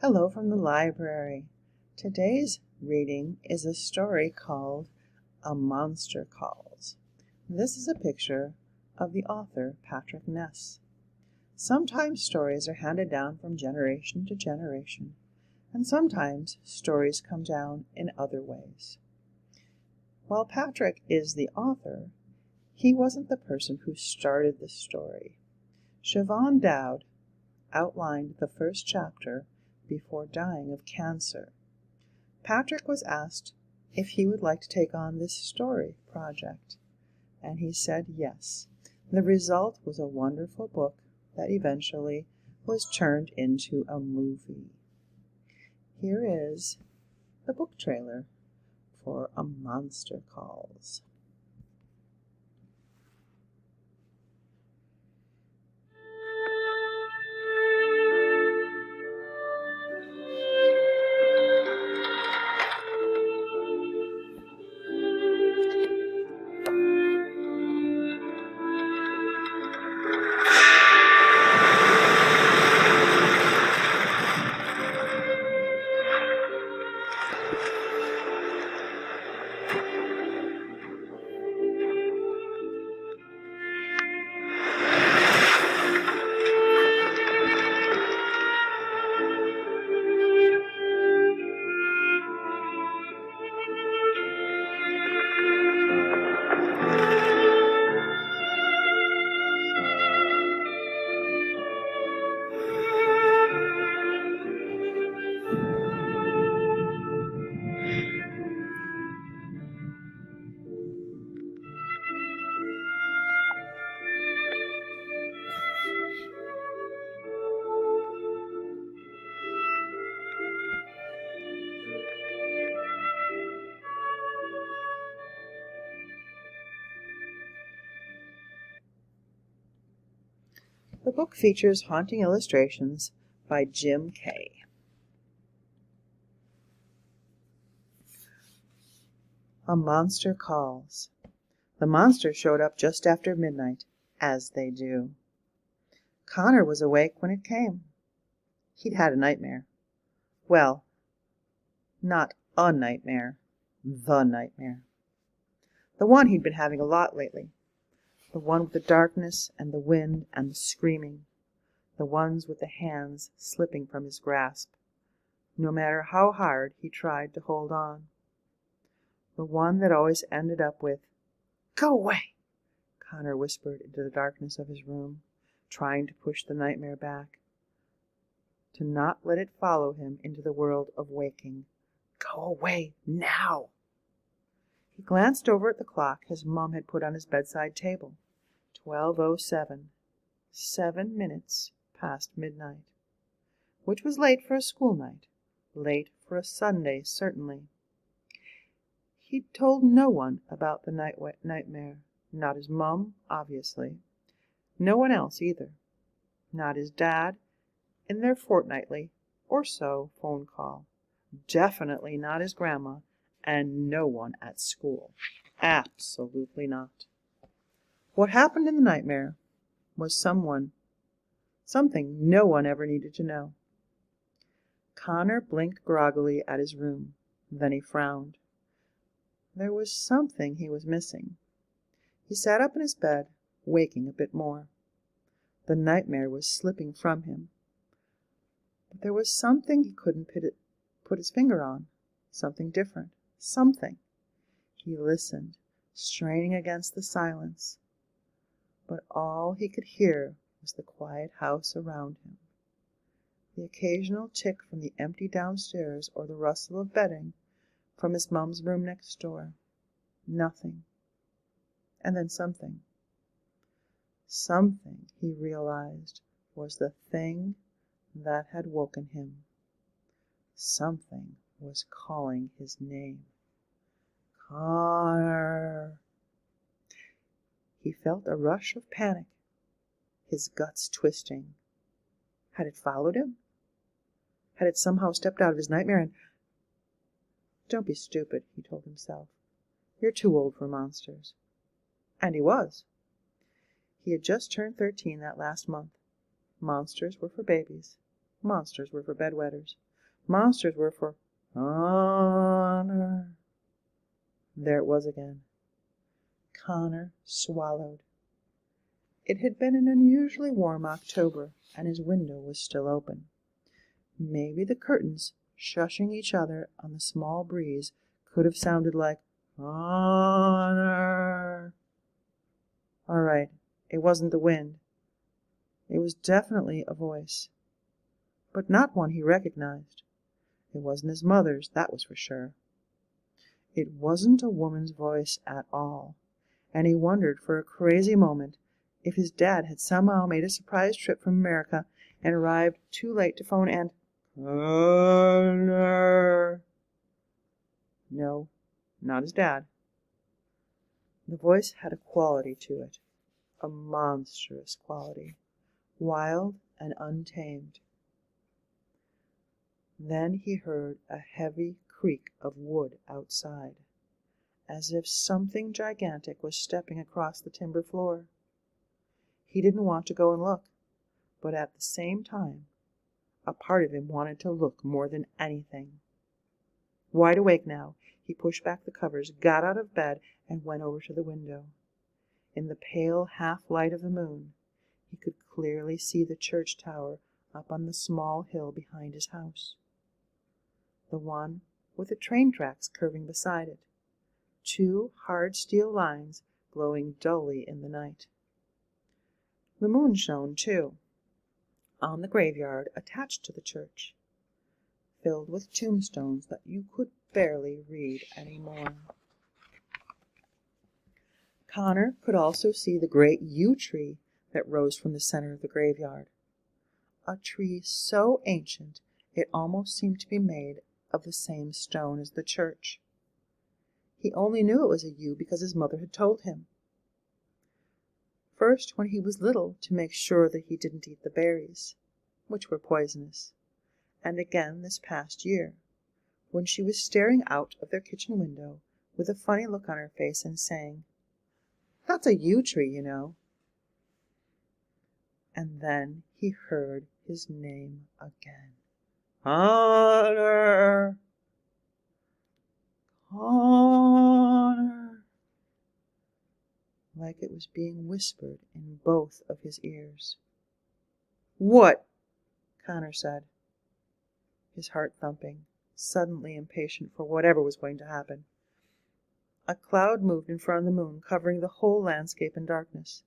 Hello from the library. Today's reading is a story called A Monster Calls. This is a picture of the author, Patrick Ness. Sometimes stories are handed down from generation to generation, and sometimes stories come down in other ways. While Patrick is the author, he wasn't the person who started the story. Siobhan Dowd outlined the first chapter before dying of cancer. Patrick was asked if he would like to take on this story project, and he said yes. The result was a wonderful book that eventually was turned into a movie. Here is the book trailer for A Monster Calls. The book features haunting illustrations by Jim Kay. A Monster Calls. The monster showed up just after midnight, as they do. Connor was awake when it came. He'd had a nightmare. Well, not a nightmare, the nightmare. The one he'd been having a lot lately. The one with the darkness and the wind and the screaming. The ones with the hands slipping from his grasp, no matter how hard he tried to hold on. The one that always ended up with, "Go away," Connor whispered into the darkness of his room, trying to push the nightmare back, to not let it follow him into the world of waking. Go away now. He glanced over at the clock his mom had put on his bedside table. 12:07. 7 minutes past midnight. Which was late for a school night. Late for a Sunday, certainly. He'd told no one about the nightmare. Not his mom, obviously. No one else either. Not his dad in their fortnightly or so phone call. Definitely not his grandma, and no one at school. Absolutely not. What happened in the nightmare was something no one ever needed to know. Connor blinked groggily at his room. Then he frowned. There was something he was missing. He sat up in his bed, waking a bit more. The nightmare was slipping from him. But there was something he couldn't put his finger on. Something different. Something. He listened, straining against the silence. But all he could hear was the quiet house around him. The occasional tick from the empty downstairs or the rustle of bedding from his mom's room next door. Nothing. And then something. Something, he realized, was the thing that had woken him. Something was calling his name. Connor. He felt a rush of panic, his guts twisting. Had it followed him? Had it somehow stepped out of his nightmare and... Don't be stupid, he told himself. You're too old for monsters. And he was. He had just turned 13 that last month. Monsters were for babies. Monsters were for bedwetters. Monsters were for Connor. There it was again. Connor swallowed. It had been an unusually warm October, and his window was still open. Maybe the curtains, shushing each other on the small breeze, could have sounded like Connor. All right, it wasn't the wind. It was definitely a voice, but not one he recognized. It wasn't his mother's, that was for sure. It wasn't a woman's voice at all, and he wondered for a crazy moment if his dad had somehow made a surprise trip from America and arrived too late to phone and Connor. No, not his dad. The voice had a quality to it, a monstrous quality, wild and untamed. Then he heard a heavy creak of wood outside, as if something gigantic was stepping across the timber floor. He didn't want to go and look, but at the same time, a part of him wanted to look more than anything. Wide awake now, he pushed back the covers, got out of bed, and went over to the window. In the pale half-light of the moon, he could clearly see the church tower up on the small hill behind his house. The one with the train tracks curving beside it, 2 hard steel lines glowing dully in the night. The moon shone, too, on the graveyard attached to the church, filled with tombstones that you could barely read anymore. Connor could also see the great yew tree that rose from the center of the graveyard, a tree so ancient it almost seemed to be made of the same stone as the church. He only knew it was a yew because his mother had told him. First when he was little, to make sure that he didn't eat the berries, which were poisonous, and again this past year, when she was staring out of their kitchen window with a funny look on her face and saying, "That's a yew tree, you know." And then he heard his name again. Connor! Connor! Like it was being whispered in both of his ears. "What?" Connor said, his heart thumping, suddenly impatient for whatever was going to happen. A cloud moved in front of the moon, covering the whole landscape in darkness,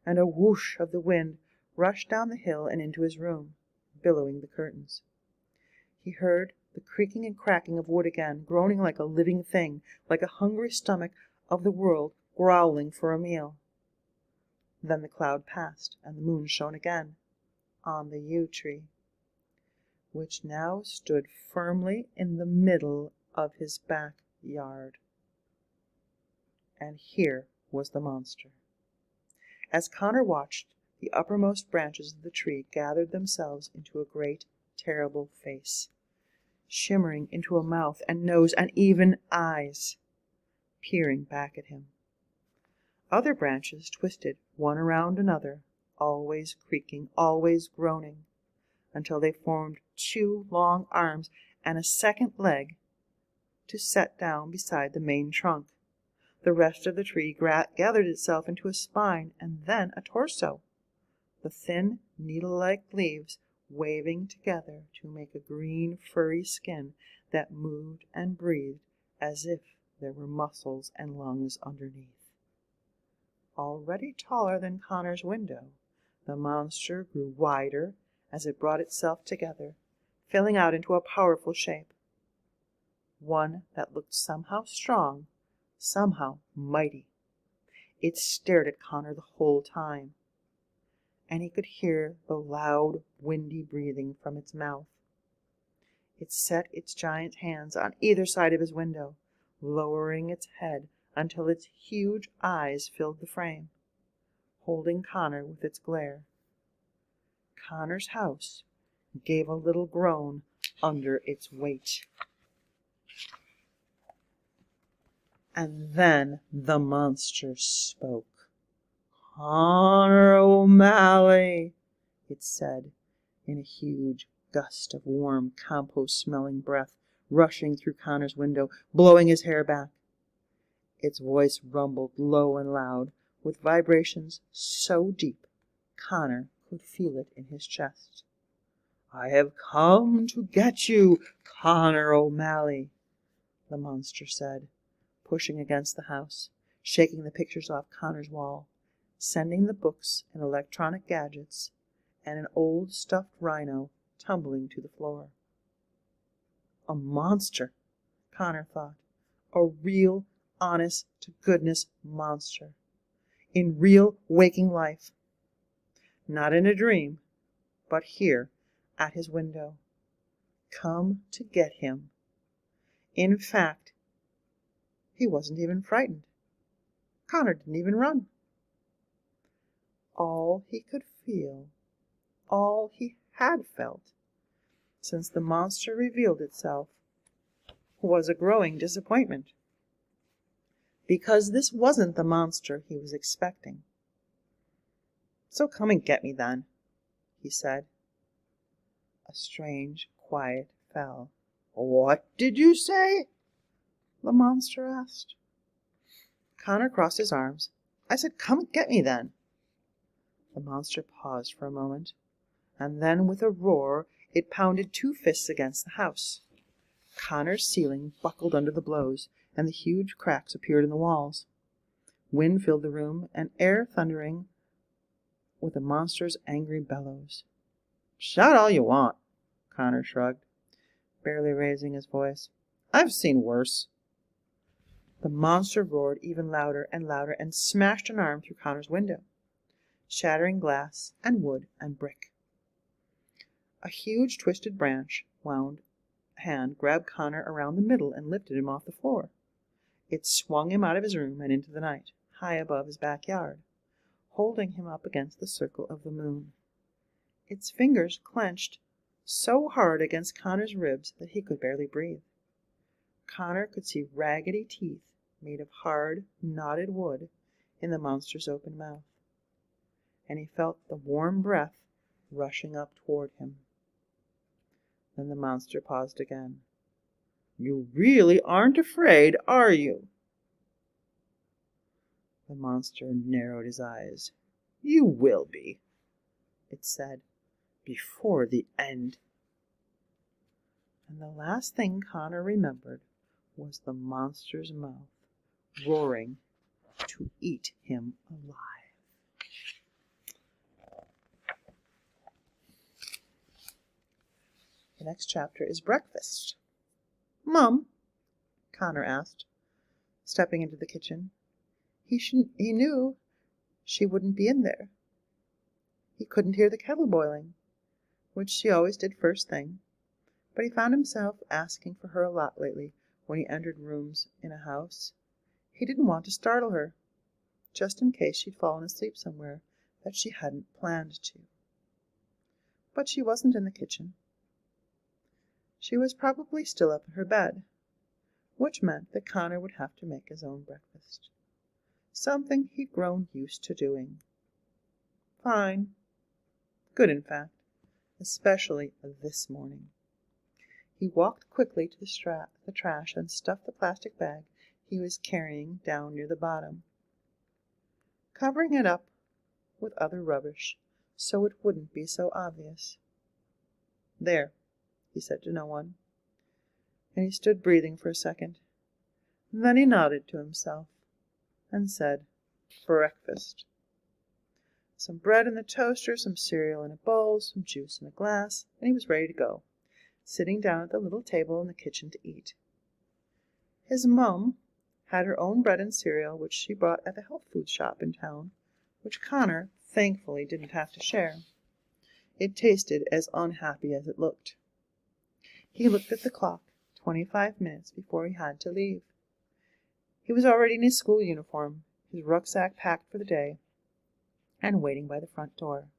and a whoosh of the wind rushed down the hill and into his room, billowing the curtains. He heard the creaking and cracking of wood again, groaning like a living thing, like a hungry stomach of the world growling for a meal. Then the cloud passed, and the moon shone again on the yew tree, which now stood firmly in the middle of his backyard. And here was the monster. As Connor watched, the uppermost branches of the tree gathered themselves into a great, terrible face, shimmering into a mouth and nose and even eyes, peering back at him. Other branches twisted one around another, always creaking, always groaning, until they formed 2 long arms and a second leg to set down beside the main trunk. The rest of the tree gathered itself into a spine and then a torso, the thin, needle-like leaves waving together to make a green, furry skin that moved and breathed as if there were muscles and lungs underneath. Already taller than Connor's window, the monster grew wider as it brought itself together, filling out into a powerful shape, one that looked somehow strong, somehow mighty. It stared at Connor the whole time, and he could hear the loud, windy breathing from its mouth. It set its giant hands on either side of his window, lowering its head until its huge eyes filled the frame, holding Connor with its glare. Connor's house gave a little groan under its weight. And then the monster spoke. "Connor O'Malley," it said in a huge, gust of warm, compost-smelling breath rushing through Connor's window, blowing his hair back. Its voice rumbled low and loud, with vibrations so deep Connor could feel it in his chest. "I have come to get you, Connor O'Malley," the monster said, pushing against the house, shaking the pictures off Connor's wall, sending the books and electronic gadgets and an old stuffed rhino tumbling to the floor. A monster, Connor thought. A real, honest-to-goodness monster. In real waking life. Not in a dream, but here at his window. Come to get him. In fact, he wasn't even frightened. Connor didn't even run. All he could feel, all he had felt, since the monster revealed itself, was a growing disappointment. Because this wasn't the monster he was expecting. "So come and get me, then," he said. A strange quiet fell. "What did you say?" the monster asked. Connor crossed his arms. "I said, come and get me, then." The monster paused for a moment, and then with a roar it pounded two fists against the house. Connor's ceiling buckled under the blows, and the huge cracks appeared in the walls. Wind filled the room, and air thundering with the monster's angry bellows. "Shout all you want," Connor shrugged, barely raising his voice. "I've seen worse." The monster roared even louder and smashed an arm through Connor's window, shattering glass and wood and brick. A huge twisted branch wound hand grabbed Connor around the middle and lifted him off the floor. It swung him out of his room and into the night, high above his backyard, holding him up against the circle of the moon. Its fingers clenched so hard against Connor's ribs that he could barely breathe. Connor could see raggedy teeth made of hard, knotted wood in the monster's open mouth, and he felt the warm breath rushing up toward him. Then the monster paused again. "You really aren't afraid, are you?" The monster narrowed his eyes. "You will be," it said, "before the end." And the last thing Connor remembered was the monster's mouth roaring to eat him alive. The next chapter is breakfast. "Mom," Connor asked, stepping into the kitchen. He knew she wouldn't be in there. He couldn't hear the kettle boiling, which she always did first thing, but he found himself asking for her a lot lately when he entered rooms in a house. He didn't want to startle her, just in case she'd fallen asleep somewhere that she hadn't planned to. But she wasn't in the kitchen. She was probably still up in her bed, which meant that Connor would have to make his own breakfast. Something he'd grown used to doing. Fine. Good, in fact, especially this morning. He walked quickly to the trash and stuffed the plastic bag he was carrying down near the bottom, covering it up with other rubbish so it wouldn't be so obvious. "There," he said to no one, and he stood breathing for a second. Then he nodded to himself and said, "Breakfast. Some bread in the toaster, some cereal in a bowl, some juice in a glass," and he was ready to go, sitting down at the little table in the kitchen to eat. His mum had her own bread and cereal, which she bought at the health food shop in town, which Connor thankfully didn't have to share. It tasted as unhappy as it looked. He looked at the clock, 25 minutes before he had to leave. He was already in his school uniform, his rucksack packed for the day, and waiting by the front door.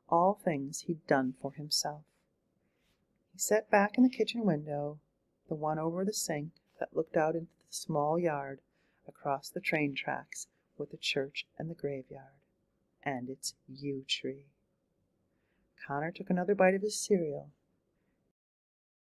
All things he'd done for himself. He sat back in the kitchen window, the one over the sink that looked out into the small yard across the train tracks with the church and the graveyard and its yew tree. Connor took another bite of his cereal